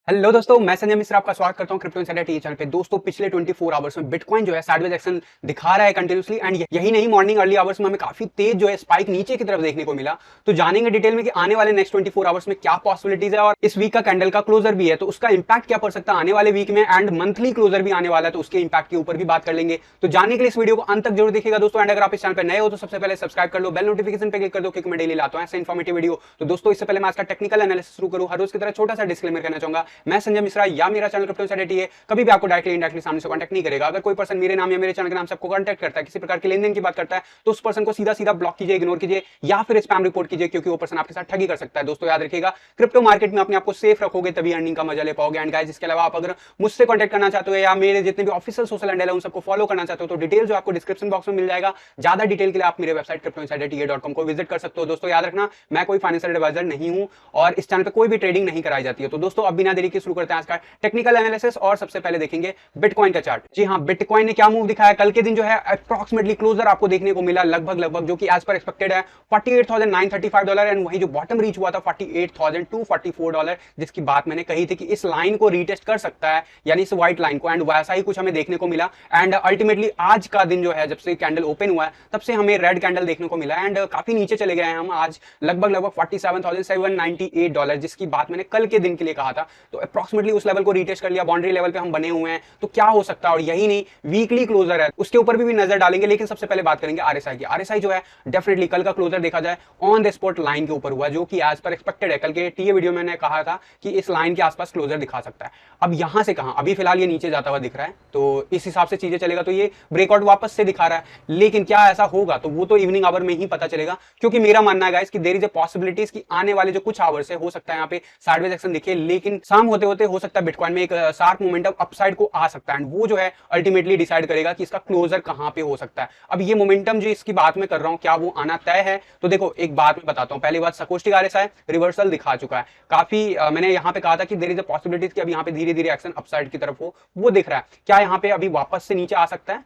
Hello दोस्तों, मैं संजय मिश्रा आपका स्वागत करता हूं क्रिप्टो इनसाइडर टीवी चैनल पे। दोस्तों, पिछले 24 आवर्स में बिटकॉइन जो है साइडवेज एक्शन दिखा रहा है कंटिन्यूसली, एंड यही नहीं, मॉर्निंग अर्ली आवर्स में हमें काफी तेज जो है स्पाइक नीचे की तरफ देखने को मिला। तो जानेंगे डिटेल में कि आने वाले नेक्स्ट 24 आवर्स में क्या पॉसिबिलिटीज है, और इस वीक का कैंडल का क्लोजर भी है तो उसका इंपैक्ट क्या पड़ सकता है आने वाले वीक में, एंड मंथली क्लोजर भी आने वाला है तो उसके इंपैक्ट के ऊपर भी बात कर लेंगे। तो जानने के लिए इस वीडियो को अंत तक जरूर देखिएगा दोस्तों। एंड अगर आप इस चैनल पर नए हो तो सबसे पहले सब्सक्राइब कर लो, बेल नोटिफिकेशन पे क्लिक कर दो, क्योंकि मैं डेली लाता हूं ऐसे इन्फॉर्मेटिव वीडियो। तो दोस्तों, इससे पहले मैं आज का टेक्निकल एनालिसिस शुरू करूं, हर रोज की तरह छोटा सा डिस्क्लेमर करना चाहूंगा। मैं संजय मिश्रा या मेरा चैनल क्रिप्टो इनसाइडर है कभी भी आपको डायरेक्टली इनडायरेक्टली सामने से कांटेक्ट नहीं करेगा। अगर कोई पर्सन मेरे नाम या मेरे चैनल के नाम से आपको कांटेक्ट करता है, किसी प्रकार की लेनदेन की बात करता है, तो उस पर्सन को सीधा सीधा ब्लॉक कीजिए, इग्नोर कीजिए या फिर स्पैम रिपोर्ट कीजिए, क्योंकि वो पर्सन आपके साथ ठगी कर सकता है। दोस्तों याद रखिएगा, क्रिप्टो मार्केट में अपने आप को सेफ रखोगे तभी अर्निंग का मजा ले पाओगे। एंड गाइस, इसके अलावा आप अगर मुझसे कांटेक्ट करना चाहते हो या मेरे जितने भी ऑफिशियल सोशल हैंडल है उन सबको फॉलो करना चाहते हो तो डिटेल जो आपको डिस्क्रिप्शन बॉक्स में मिल जाएगा। ज्यादा डिटेल के लिए आप मेरे वेबसाइट cryptoinsiderta.com को विजिट कर सकते हो। दोस्तों याद रखना, मैं कोई फाइनेंशियल एडवाइजर नहीं हूं और इस चैनल पे कोई भी ट्रेडिंग नहीं कराई जाती है। तो दोस्तों, अब बिना देरी के शुरू करते हैं आज का टेक्निकल एनालिसिस, और सबसे पहले देखेंगे बिटकॉइन का चार्ट। जी हाँ, बिटकॉइन ने क्या मूव दिखाया कल के दिन जो है अप्रॉक्सिमेटली क्लोजर आपको देखने को मिला लगभग जो कि एज पर एक्सपेक्टेड है $48,935, एंड वही जो बॉटम रीच हुआ था $48,244, जिसकी बात मैंने कही थी कि इस लाइन को रीटेस्ट कर सकता है, यानी इस व्हाइट लाइन को, एंड वैसा ही कुछ हमें देखने को मिला। एंड अल्टीमेटली आज का दिन जो है, जब से कैंडल ओपन हुआ है तब से हमें रेड कैंडल देखने को मिला, एंड काफी नीचे चले गए हैं हम आज लगभग $47,798, जिसकी बात मैंने कल के दिन के लिए कहा था। तो अप्रॉक्सिमेटली उस लेवल को रीटेस्ट कर लिया, बाउंड्री लेवल पे हम बने हुए हैं। तो क्या हो सकता है, और यही नहीं, वीकली क्लोजर है उसके ऊपर भी नजर डालेंगे। लेकिन सबसे पहले बात करेंगे आरएसआई की। आरएसआई जो है डेफिनेटली कल का क्लोजर देखा जाए ऑन द स्पॉट लाइन के ऊपर हुआ, जो कि एज पर एक्सपेक्टेड है। कल के टीए वीडियो में मैंने कहा था कि इस लाइन के आसपास क्लोजर दिखा सकता है। अब यहां से कहां, अभी फिलहाल ये नीचे जाता हुआ दिख रहा है, तो इस हिसाब से चीजें चलेगा तो ये ब्रेकआउट वापस से दिखा रहा है। लेकिन क्या ऐसा होगा तो वो तो इवनिंग आवर में ही पता चलेगा, क्योंकि मेरा मानना है गाइस कि देयर इज अ पॉसिबिलिटीज कि आने वाले जो कुछ आवर्स है हो सकता है यहाँ पे साइडवेज एक्शन दिखे, लेकिन शाम होते होते हो सकता है बिटकॉइन में एक शार्प मोमेंटम अपसाइड को आ सकता है, एंड वो जो है अल्टीमेटली डिसाइड करेगा कि इसका क्लोजर कहां पे हो सकता है। अब ये मोमेंटम जो इसकी बात में कर रहा हूं, क्या वो आना तय है? तो देखो, एक बात मैं बताता हूं। पहली बात, सकोस्टिक आरएसआई रिवर्सल दिखा चुका है काफी। मैंने यहां पे कहा था कि देयर इज अ पॉसिबिलिटीज कि अब यहां पे धीरे धीरे एक्शन अपसाइड की तरफ हो, वो दिख रहा है। क्या यहां पे अभी वापस से नीचे आ सकता है?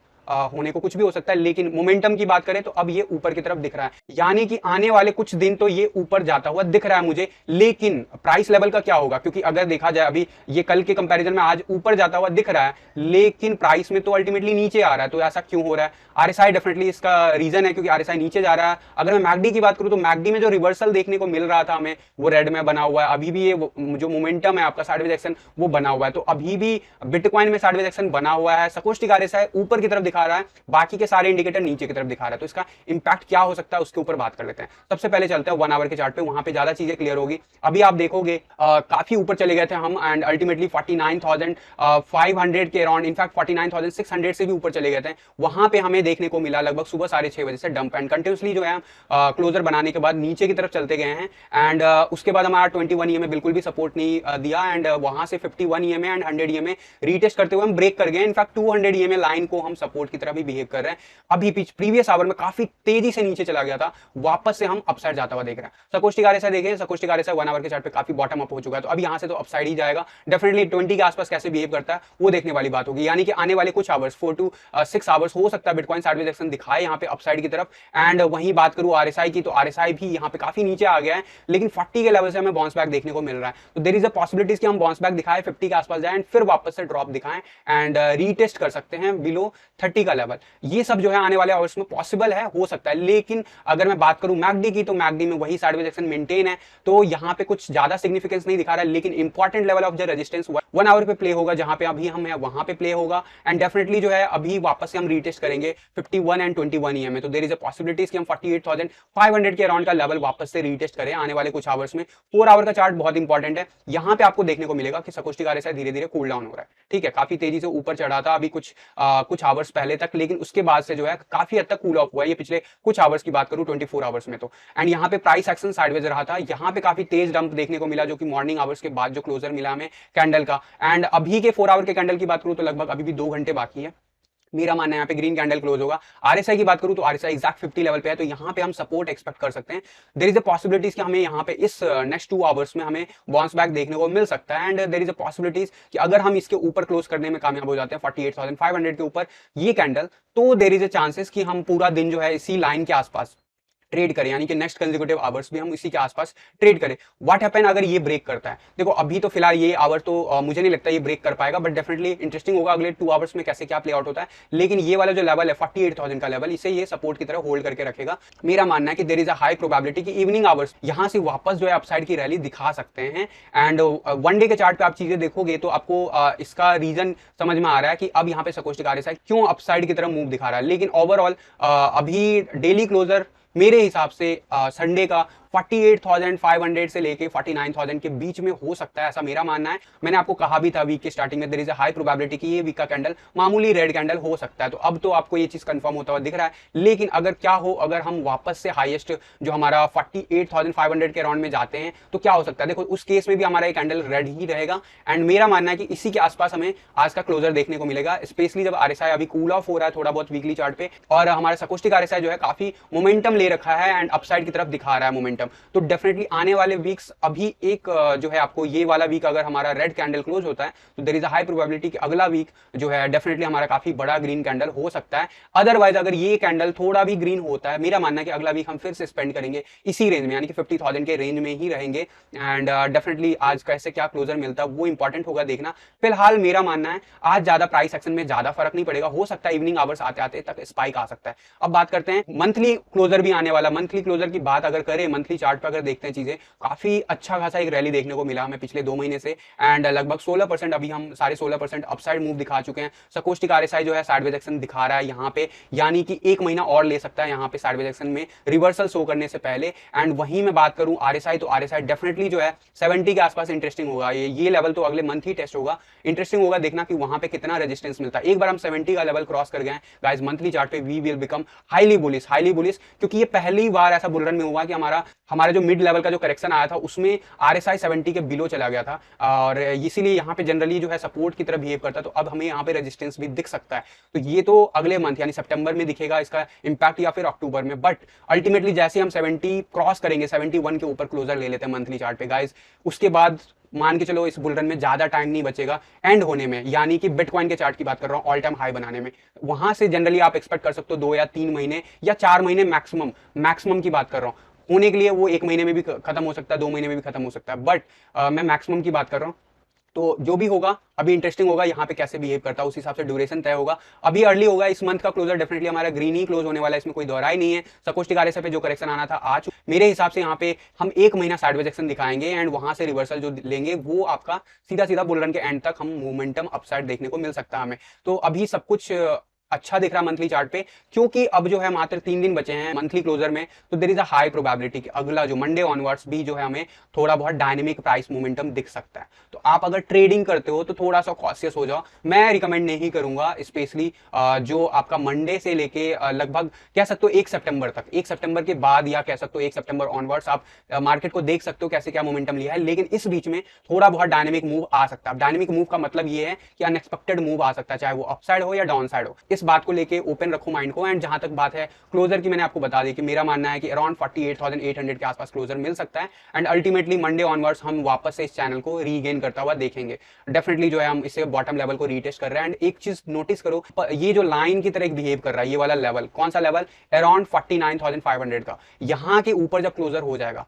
होने को कुछ भी हो सकता है, लेकिन मोमेंटम की बात करें तो अब ये ऊपर की तरफ दिख रहा है, यानी कि आने वाले कुछ दिन तो ये ऊपर जाता हुआ दिख रहा है मुझे। लेकिन प्राइस लेवल का क्या होगा, क्योंकि अगर देखा जाए अभी ये कल के कंपैरिजन में आज ऊपर जाता हुआ दिख रहा है, लेकिन प्राइस में तो अल्टीमेटली नीचे आ रहा है। तो ऐसा क्यों हो रहा है? आरएसआई डेफिनेटली इसका रीजन है, क्योंकि आरएसआई नीचे जा रहा है। अगर मैं मैकडी की बात करूं तो मैकडी में जो रिवर्सल देखने को मिल रहा था हमें, वो रेड में बना हुआ है। अभी भी ये जो मोमेंटम है आपका साइडवेज एक्शन वो बना हुआ है, तो अभी भी बिटकॉइन में साइडवेज एक्शन बना हुआ है। सकोस्टिक आरएसआई ऊपर की तरफ दिखा रहा है, बाकी के सारे इंडिकेटर नीचे की तरफ दिखा रहा है। तो इसका इंपैक्ट क्या हो सकता है उसके ऊपर बात कर लेते हैं। सबसे पहले चलते हैं 1 आवर के चार्ट पे, वहां पे ज्यादा चीजें क्लियर होगी। अभी आप देखोगे काफी ऊपर चले गए थे हम, एंड अल्टीमेटली 49,500 के अराउंड, इनफैक्ट 49,600 से भी ऊपर चले गए थे। वहां पे हमें देखने को मिला लगभग सुबह 6:30 बजे से डंप, एंड कंटिन्यूसली जो है क्लोजर बनाने के बाद नीचे की तरफ चलते गए हैं। एंड उसके बाद हमारा 21 ईएमए बिल्कुल भी सपोर्ट नहीं दिया, एंड वहां से 51 ईएमए एंड 100 ईएमए रीटेस्ट करते हुए हम ब्रेक कर गए। इनफैक्ट 200 ईएमए लाइन को हम सपोर्ट की तरफ भी बिहेव कर रहे हैं। अभी प्रीवियस आवर में काफी तेजी से नीचे चला गया था, वापस से हम अपसाइड जाता हुआ देख रहे हैं। सकोस्टिक आरएसआई देखें, सकोस्टिक आरएसआई 1 आवर के चार्ट पे काफी बॉटम अप हो चुका है, तो अब यहां से तो अपसाइड ही जाएगा। डेफिनेटली 20 के आसपास कैसे बिहेव करता है वो देखने वाली बात होगी, यानी कि आने वाले कुछ आवर्स 4 to 6 आवर्स हो सकता है बिटकॉइन साइडवेज एक्शन दिखाए यहाँ पे अपसाइड की तरफ। एंड वहीं बात करूं आरएसआई की, तो आरएसआई भी यहाँ पे काफी नीचे आ गया है, लेकिन 40 के लेवल से हमें बाउंस बैक देखने को मिल रहा है। तो देयर इज अ पॉसिबिलिटीज कि हम बाउंस बैक दिखाएं, 50 के आसपास जाए, फिर वापस से ड्रॉप दिखाएं, एंड रीटेस्ट कर सकते हैं बिलो 30 का लेवल। ये सब जो है आने वाले आवर्स में पॉसिबल है, हो सकता है। लेकिन अगर मैं बात करूं मैकडी की, तो मैकडी में वही साइडवेज एक्शन मेंटेन है, तो यहां पे कुछ ज्यादा सिग्निफिकेंस नहीं दिखा रहा है। लेकिन important level of the resistance 1 hour पे प्ले होगा, जहां पे अभी हम है वहां पे प्ले होगा, एंड डेफिनेटली जो है अभी वापस से हम रीटेस्ट करेंगे 51 एंड 21 ईएमए। तो देयर इज अ पॉसिबिलिटीज कि हम 48,500 के अराउंड का लेवल वापस से रीटेस्ट करें आने वाले कुछ आवर्स में। 4 आवर का चार्ट बहुत इंपॉर्टेंट है, यहां पे आपको देखने को मिलेगा कि सकोस्टिक आरएसआई धीरे धीरे कूल डाउन हो रहा है। ठीक है, काफी तेजी से ऊपर चढ़ा था अभी कुछ आवर्स पहले तक, लेकिन उसके बाद से जो है काफी हद तक कूल ऑफ हुआ है। ये पिछले कुछ आवर्स की बात करूं 24 आवर्स में तो, एंड यहाँ पे प्राइस एक्शन साइडवेज रहा था। यहाँ पे काफी तेज डंप देखने को मिला, जो कि मॉर्निंग आवर्स के बाद जो क्लोजर मिला हमें कैंडल का। एंड अभी के 4 आवर के कैंडल की बात करूं तो लगभग अभी भी 2 घंटे बाकी है। मेरा मानना है यहाँ पे ग्रीन कैंडल क्लोज होगा। आरएसआई की बात करूं तो आरएसआई एग्जैक्ट 50 लेवल पे है, तो यहाँ पे हम सपोर्ट एक्सपेक्ट कर सकते हैं। देयर इज अ पॉसिबिलिटीज कि हमें यहाँ पे इस नेक्स्ट 2 आवर्स में हमें बाउंस बैक देखने को मिल सकता है, and there is a possibilities कि अगर हम इसके ऊपर क्लोज करने में कामयाब हो जाते हैं 48,500 के ऊपर ये कैंडल, तो देयर इज अ चांसेस कि हम पूरा दिन जो है इसी लाइन के आसपास ट्रेड करें, यानी कि नेक्स्ट कंसेक्यूटिव आवर्स भी हम इसी के आसपास ट्रेड करें। व्हाट हैपन अगर ये ब्रेक करता है, देखो अभी तो फिलहाल ये आवर तो मुझे नहीं लगता ये ब्रेक कर पाएगा, बट डेफिनेटली इंटरेस्टिंग होगा अगले 2 आवर्स में कैसे क्या प्ले आउट होता है। लेकिन ये वाला जो लेवल है 48,000 का लेवल, इसे ये सपोर्ट की तरह होल्ड करके रखेगा। मेरा मानना है कि there is a high probability कि इवनिंग आवर्स यहां से वापस जो है अपसाइड की रैली दिखा सकते हैं। एंड वन डे के चार्ट पे आप चीजें देखोगे तो आपको इसका रीजन समझ में आ रहा है कि अब यहाँ पे सकोस्टिक आरएसआई क्यों अपसाइड की तरह मूव दिखा रहा है। लेकिन ओवरऑल अभी डेली क्लोजर मेरे हिसाब से संडे का 48,500 से लेके 49,000 के बीच में हो सकता है, ऐसा मेरा मानना है। मैंने आपको कहा भी था वीक के स्टार्टिंग में there is a high probability कि ये वीक का कैंडल मामूली रेड कैंडल हो सकता है। तो अब तो आपको ये चीज कंफर्म होता हुआ दिख रहा है। लेकिन अगर क्या हो, अगर हम वापस से हाईएस्ट जो हमारा 48,500 के अराउंड में जाते हैं तो क्या हो सकता है। देखो उस केस में भी हमारा ये कैंडल रेड ही रहेगा। एंड मेरा मानना है कि इसी के आसपास हमें आज का क्लोजर देखने को मिलेगा, स्पेशली जब आरएसआई अभी कूल ऑफ हो रहा है थोड़ा बहुत वीकली चार्ट पे, और हमारा सकोस्टिक आरएसआई जो है काफी मोमेंटम ले रखा है एंड अपसाइड की तरफ दिखा रहा है मोमेंटम। तो डेफिनेटली आने वाले वीक्स, अभी एक जो है आपको ये वाला वीक अगर हमारा रेड कैंडल क्लोज होता है तो there is a high probability कि अगला वीक जो है डेफिनेटली हमारा काफी बड़ा ग्रीन कैंडल हो सकता है। अदरवाइज अगर ये कैंडल थोड़ा भी ग्रीन होता है, मेरा मानना है कि अगला वीक हम फिर से स्पेंड करेंगे इसी रेंज में, यानी कि 50,000 के रेंज में ही रहेंगे। एंड डेफिनेटली आज कैसे क्या क्लोजर मिलता है वो इंपॉर्टेंट होगा देखना। फिलहाल मेरा मानना है आज ज्यादा प्राइस एक्शन में ज्यादा फर्क नहीं पड़ेगा, हो सकता है इवनिंग आवर्स आते आते तक स्पाइक आ सकता है। अब बात करते हैं मंथली क्लोजर भी आने वाला। मंथली क्लोजर की बात अगर करें, मंथली चार्ट पर अगर देखते हैं चीजें, काफी अच्छा खासा एक रैली देखने को मिला हमें पिछले 2 महीने से। एंड लगभग 16%, अभी हम सारे 16% अपसाइड मूव दिखा चुके हैं। सकोस्टिक आरएसआई जो है साइडवेज एक्शन दिखा रहा है यहाँ पे, यानी कि 1 महीना और ले सकता है यहाँ पे साइडवेज एक्शन में रिवर्सल शो करने से पहले। एंड वहीं मैं बात करूं आरएसआई, तो आरएसआई डेफिनेटली जो है 70 के आसपास इंटरेस्टिंग होगा। ये लेवल तो अगले मंथ ही टेस्ट होगा। इंटरेस्टिंग होगा देखना कि वहां पे कितना रेजिस्टेंस मिलता है। एक बार हम 70 का लेवल क्रॉस कर गए गाइस मंथली चार्ट पे, we will become highly bullish, क्योंकि ये पहली बार ऐसा बुल रन में हुआ कि हमारा जो मिड लेवल का जो करेक्शन आया था उसमें आरएसआई 70 के बिलो चला गया था, और इसीलिए यहाँ पे जनरली जो है सपोर्ट की तरह बिहेव करता है। तो अब हमें यहाँ पे रेजिस्टेंस भी दिख सकता है। तो ये तो अगले मंथ यानी सितंबर में दिखेगा इसका इंपैक्ट, या फिर अक्टूबर में। बट अल्टीमेटली जैसे हम 70 क्रॉस करेंगे, 71 के ऊपर क्लोजर ले लेते हैं मंथली चार्ट पे गाइस, उसके बाद मान के चलो इस बुल रन में ज्यादा टाइम नहीं बचेगा एंड होने में, यानी कि बिटकॉइन के चार्ट की बात कर रहा हूं, ऑल टाइम हाई बनाने में। वहां से जनरली आप एक्सपेक्ट कर सकते हो 2 या 3 महीने या 4 महीने मैक्सिमम की बात कर रहा हूं होने के लिए। वो 1 महीने में भी खत्म हो सकता है, 2 महीने में भी खत्म हो सकता है, बट मैं मैक्सिमम की बात कर रहा हूं। तो जो भी होगा अभी इंटरेस्टिंग होगा, यहाँ पे कैसे बिहेव करता है उस हिसाब से ड्यूरेशन तय होगा। अभी अर्ली होगा, इस मंथ का क्लोजर डेफिनेटली हमारा ग्रीन ही क्लोज होने वाला है, इसमें कोई दोहराई नहीं है। सकोस्टिक आरएसआई पे जो करेक्शन आना था आ चुका, मेरे हिसाब से यहाँ पे हम 1 महीना साइडवेज एक्शन दिखाएंगे एंड वहां से रिवर्सल जो लेंगे वो आपका सीधा बुल रन के एंड तक हम मोमेंटम अपसाइड देखने को मिल सकता है हमें। तो अभी सब कुछ अच्छा दिख रहा है मंथली चार्ट पे, क्योंकि अब जो है मात्र 3 दिन बचे हैं मंथली क्लोजर में। तो there is a high probability कि अगला जो मंडे ऑनवर्ड्स भी जो है हमें थोड़ा बहुत डायनेमिक प्राइस मोमेंटम दिख सकता है। तो आप अगर ट्रेडिंग करते हो तो थोड़ा सा कॉशियस हो जाओ। मैं रिकमेंड नहीं करूंगा, स्पेशली जो आपका मंडे से लेके लगभग कह सकते हो 1 सितंबर तक, 1 सितंबर के बाद या कह सकते हो 1 सितंबर ऑनवर्ड्स आप मार्केट को देख सकते हो कैसे क्या मोमेंटम लिया है। लेकिन इस बीच में थोड़ा बहुत डायनेमिक मूव आ सकता है। डायनेमिक मूव का मतलब ये है कि अनएक्सपेक्टेड मूव आ सकता है, चाहे वो अपसाइड हो या डाउन साइड हो। इस बात को लेके ओपन रखो माइंड को। एंड जहां तक बात है क्लोजर की, मैंने आपको बता दी कि मेरा मानना है कि अराउंड 48,800 के आसपास क्लोजर मिल सकता है। एंड अल्टीमेटली मंडे ऑनवर्ड्स हम वापस से इस चैनल को रीगेन करता हुआ देखेंगे। डेफिनेटली जो है हम इसे बॉटम लेवल को रीटेस्ट कर रहे हैं। एंड एक चीज नोटिस करो, ये जो लाइन की तरह बिहेव कर रहा है, ये वाला लेवल कौन सा लेवल, अराउंड 49,500 का, यहां के ऊपर जब क्लोजर हो जाएगा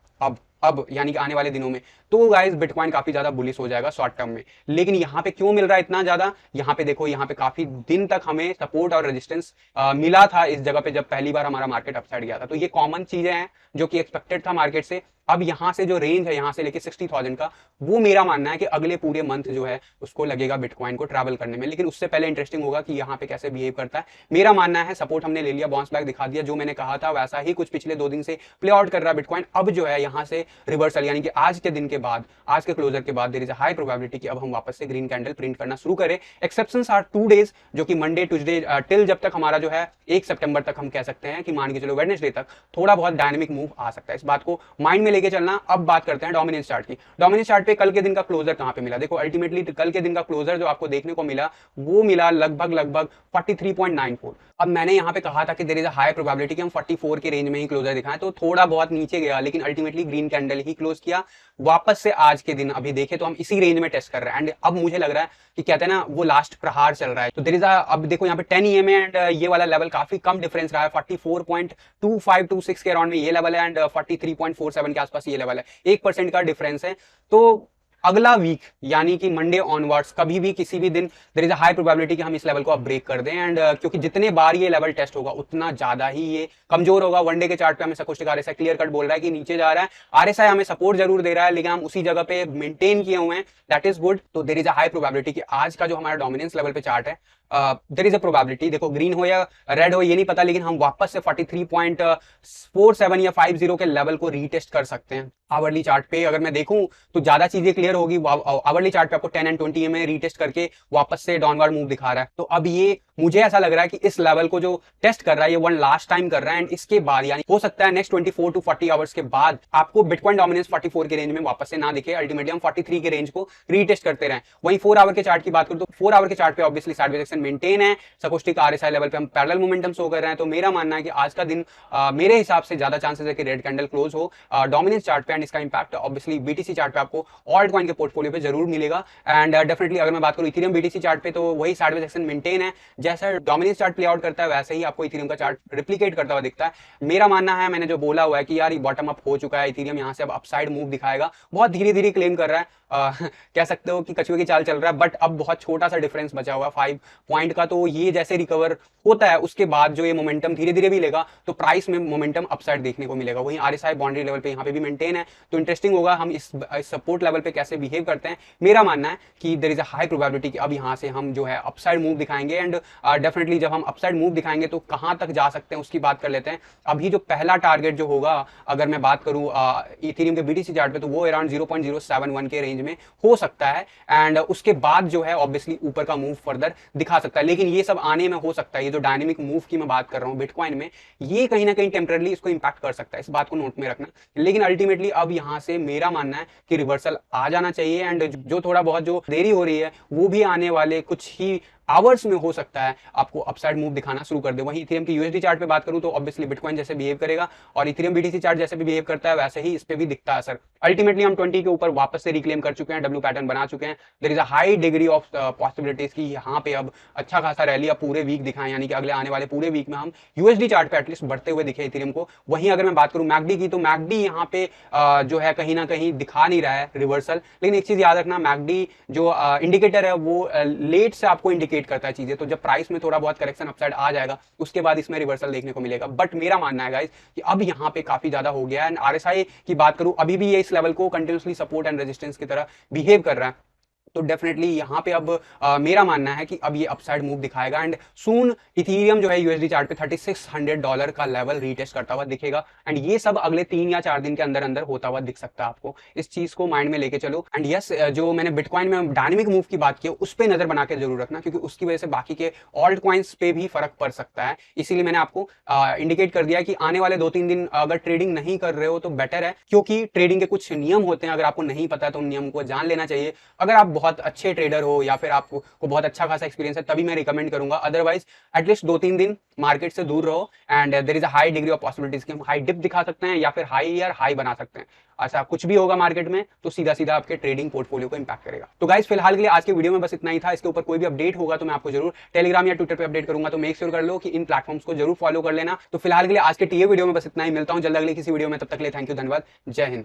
अब यानी कि आने वाले दिनों में, तो गाइस बिटकॉइन काफी ज्यादा बुलिश हो जाएगा शॉर्ट टर्म में। लेकिन यहाँ पे क्यों मिल रहा है इतना ज्यादा, यहाँ पे देखो, यहाँ पे काफी दिन तक हमें सपोर्ट और रेजिस्टेंस मिला था इस जगह पे जब पहली बार हमारा मार्केट अपसाइड गया था। तो ये कॉमन चीजें हैं जो कि एक्सपेक्टेड था मार्केट से। अब यहाँ से जो रेंज है, यहाँ से लेके 60,000 का, वो मेरा मानना है कि अगले पूरे मंथ जो है उसको लगेगा बिटकॉइन को ट्रैवल करने में। लेकिन उससे पहले इंटरेस्टिंग होगा कि यहाँ पे कैसे बिहेव करता है। मेरा मानना है सपोर्ट हमने ले लिया, बाउंस बैक दिखा दिया, जो मैंने कहा था वैसा ही कुछ पिछले 2 दिन से प्ले आउट कर रहा है बिटकॉइन। अब जो है यहाँ से रिवर्सल, यानी कि आज के दिन के बाद, आज के क्लोजर के बाद there is a high probability कि अब हम वापस से ग्रीन कैंडल प्रिंट करना शुरू करें। एक्सेप्शंस आर 2 डेज, जो कि मंडे ट्यूसडे टिल जब तक हमारा जो है 1 सितंबर तक हम कह सकते हैं कि मान के चलो वेडनेसडे तक थोड़ा बहुत डायनेमिक मूव आ सकता है। इस बात को माइंड में लेके चलना। अब बात करते हैं डोमिनेंस चार्ट की। डोमिनेंस चार्ट पे कल के दिन का क्लोजर कहां पे मिला, देखो अल्टीमेटली कल के दिन का क्लोजर जो आपको देखने को मिला वो मिला लगभग 43.94। अब मैंने यहां पे कहा था कि there is a high probability कि हम 44 के रेंज में ही क्लोजर दिखाएं, तो थोड़ा बहुत नीचे गया, लेकिन अल्टीमेटली ग्रीन कैंडल ही क्लोज किया। वापस से आज के दिन अभी देखे तो हम इसी रेंज में टेस्ट कर रहे हैं एंड अब मुझे लग रहा है कि कहते हैं ना वो लास्ट प्रहार चल रहा है। तो देयर इज अब देखो यहाँ पे 10 EMA एंड ये वाला लेवल काफी कम डिफरेंस रहा है, 44.2526 के अराउंड में ये लेवल है एंड 43.47 के आसपास ये लेवल है, 1% का डिफरेंस है। तो अगला वीक यानी कि मंडे ऑनवर्ड्स कभी भी किसी भी दिन there is a high probability कि हम इस लेवल को अब ब्रेक कर दें एंड क्योंकि जितने बार ये लेवल टेस्ट होगा उतना ज्यादा ही ये कमजोर होगा। वनडे के चार्ट पे हमें सकुष्टिक आरएसआई क्लियर कट बोल रहा है कि नीचे जा रहा है, आरएसआई हमें सपोर्ट जरूर दे रहा है लेकिन हम उसी जगह पे मेंटेन किए हुए हैं, दैट इज गुड। तो there is a high probability कि आज का जो हमारा डोमिनेंस लेवल पे चार्ट है देयर इज अ प्रोबेबिलिटी, देखो ग्रीन हो या रेड हो ये नहीं पता, लेकिन हम वापस से 43.47 या 50 के लेवल को रीटेस्ट कर सकते हैं। आवरली चार्ट पे अगर मैं देखूं तो ज्यादा चीजें क्लियर होगी। आवरली चार्ट पे आपको 10 एंड 20 में रीटेस्ट करके वापस से डाउनवर्ड मूव दिखा रहा है। तो अब ये मुझे ऐसा लग रहा है कि इस लेवल को जो टेस्ट कर रहा है ये वन लास्ट टाइम कर रहा है एंड इसके बाद यानी हो सकता है नेक्स्ट 24 टू 40 आवर्स के बाद आपको बिटकॉइन डोमिनेंस 44 के रेंज में वापस से ना दिखे, अल्टीमेटली हम 43 के रेंज को रीटेस्ट करते रहे। वहीं 4 आवर के चार्ट की बात करूं तो 4 आवर के चार्ट पे ऑब्वियसली साइडवेज एक्शन मेंटेन है, सकुष्टिक आरएसआई लेवल पे हम पैरेलल मोमेंटम शो कर रहे हैं। तो मेरा मानना है कि आज का दिन मेरे हिसाब से ज्यादा चांसेस है कि रेड कैंडल क्लोज हो डोमिनेंस चार्ट पे एंड इसका इंपैक्ट ऑब्वियसली बीटीसी चार्ट पे आपको ऑल्ट कॉइन के पोर्टफोलियो पे जरूर मिलेगा। एंड डेफिनेटली अगर मैं बात करूं इथेरियम बीटीसी चार्ट पे तो वही साइडवेज एक्शन मेंटेन है, जैसा डोमिनेंस चार्ट प्ले आउट करता है वैसे ही आपको इथेरियम का चार्ट रिप्लिकेट करता हुआ दिखता है। मेरा मानना है, मैंने जो बोला हुआ है कि यार ये बॉटम अप हो चुका है, इथेरियम यहाँ से अब अपसाइड मूव दिखाएगा, बहुत धीरे धीरे क्लेम कर रहा है, कह सकते हो कि कछुए की चाल चल रहा है, बट अब बहुत छोटा सा डिफरेंस बचा हुआ 5 पॉइंट का। तो ये जैसे रिकवर होता है उसके बाद जो ये मोमेंटम धीरे धीरे भी लेगा तो प्राइस में मोमेंटम अपसाइड देखने को मिलेगा। वहीं आरएसआई बाउंड्री लेवल पे यहाँ पे भी मेंटेन है, तो इंटरेस्टिंग होगा हम इस सपोर्ट लेवल पे कैसे बिहेव करते हैं। मेरा मानना है कि there is a high probability कि अब यहाँ से हम जो है अपसाइड मूव दिखाएंगे एंड डेफिनेटली जब हम अपसाइड मूव दिखाएंगे तो कहाँ तक जा सकते हैं उसकी बात कर लेते हैं। अभी जो पहला टारगेट जो होगा अगर मैं बात करूँ इथेरियम के बीटीसी चार्ट पे तो वो अराउंड 0.071 के रेंज में हो सकता है एंड उसके बाद जो है ऑब्वियसली ऊपर का मूव फर्दर दिखा सकता है। लेकिन ये सब आने में हो सकता है, ये जो डायनेमिक मूव की मैं बात कर रहा हूँ बिटकॉइन में, ये कहीं ना कहीं टेम्पररी इसको इंपैक्ट कर सकता है, इस बात को नोट में रखना। लेकिन अल्टीमेटली अब यहाँ से मेरा मानना है कि रिवर्सल आ जाना चाहिए एंड जो थोड़ा बहुत जो देरी हो रही है वो भी आने वाले कुछ ही आवर्स में हो सकता है आपको अपसाइड मूव दिखाना शुरू कर दे। वहीं इथेरियम की यूएसडी चार्ट पे बात करूं तो ऑब्वियसली बिटकॉइन जैसे बिहेव करेगा और इथेरियम बीटीसी चार्ट जैसे भी बिहेव करता है वैसे ही इस पे भी दिखता है असर। अल्टीमेटली हम 20 के ऊपर वापस से रिक्लेम कर चुके हैं, डब्ल्यू पैटर्न बना चुके हैं, there is a high degree of possibilities की यहाँ पे अब अच्छा खासा रैली अब पूरे वीक दिखाएं, यानी कि अगले आने वाले पूरे वीक में हम यूएसडी चार्ट पे एटलीस्ट बढ़ते हुए दिखे इथेरियम को। वहीं अगर मैं बात करूं मैकडी की तो मैकडी यहाँ पे जो है कहीं ना कहीं दिखा नहीं रहा है रिवर्सल, लेकिन एक चीज याद रखना मैकडी जो इंडिकेटर है वो लेट से आपको इंडिकेट करता है चीजें, तो जब प्राइस में थोड़ा बहुत करेक्शन अपसाइड आ जाएगा उसके बाद इसमें रिवर्सल देखने को मिलेगा। बट मेरा मानना है गाइस कि अब यहाँ पे काफी ज्यादा हो गया है। आरएसआई की बात करूं अभी भी ये इस लेवल को कंटिन्यूअसली सपोर्ट एंड रेजिस्टेंस की तरह बिहेव कर रहा है, तो डेफिनेटली यहाँ पे अब मेरा मानना है कि अब ये अपसाइड मूव दिखाएगा एंड सून इथेरियम जो है यूएसडी चार्ट पे $3600 का लेवल रीटेस्ट करता हुआ दिखेगा एंड ये सब अगले 3 या 4 दिन के अंदर अंदर होता हुआ दिख सकता है आपको। इस चीज को माइंड में लेके चलो एंड यस जो मैंने बिटकॉइन में डायनेमिक मूव की बात की उस पर नजर बना के जरूर रखना, क्योंकि उसकी वजह से बाकी के ऑल्ट कॉइन्स पे भी फर्क पड़ सकता है। इसीलिए मैंने आपको इंडिकेट कर दिया कि आने वाले 2-3 दिन अगर ट्रेडिंग नहीं कर रहे हो तो बेटर है, क्योंकि ट्रेडिंग के कुछ नियम होते हैं, अगर आपको नहीं पता है तो उन नियम को जान लेना चाहिए। अगर आप बहुत अच्छे ट्रेडर हो या फिर आपको बहुत अच्छा खासा एक्सपीरियंस है तभी मैं रिकमेंड करूंगा, अदरवाइज एटलीस्ट 2-3 दिन मार्केट से दूर रहो and there is a high degree of possibilities कि हम हाई डिप दिखा सकते हैं या फिर हाई ईयर हाई बना सकते हैं। ऐसा कुछ भी होगा मार्केट में तो सीधा सीधा आपके ट्रेडिंग पोर्टफोलियो को इंपैक्ट करेगा। तो गाइस फिलहाल के लिए आज के वीडियो में बस इतना ही था। इसके ऊपर कोई भी अपडेट होगा तो मैं आपको जरूर टेलीग्राम या ट्विटर पे अपडेट करूंगा, तो मेक श्योर कर लो कि इन प्लेटफॉर्म्स को जरूर फॉलो कर लेना। तो फिलहाल के लिए आज के टीए वीडियो में बस इतना ही, मिलता हूं जल्द अगले किसी वीडियो में, तब तक के लिए थैंक यू, धन्यवाद, जय हिंद।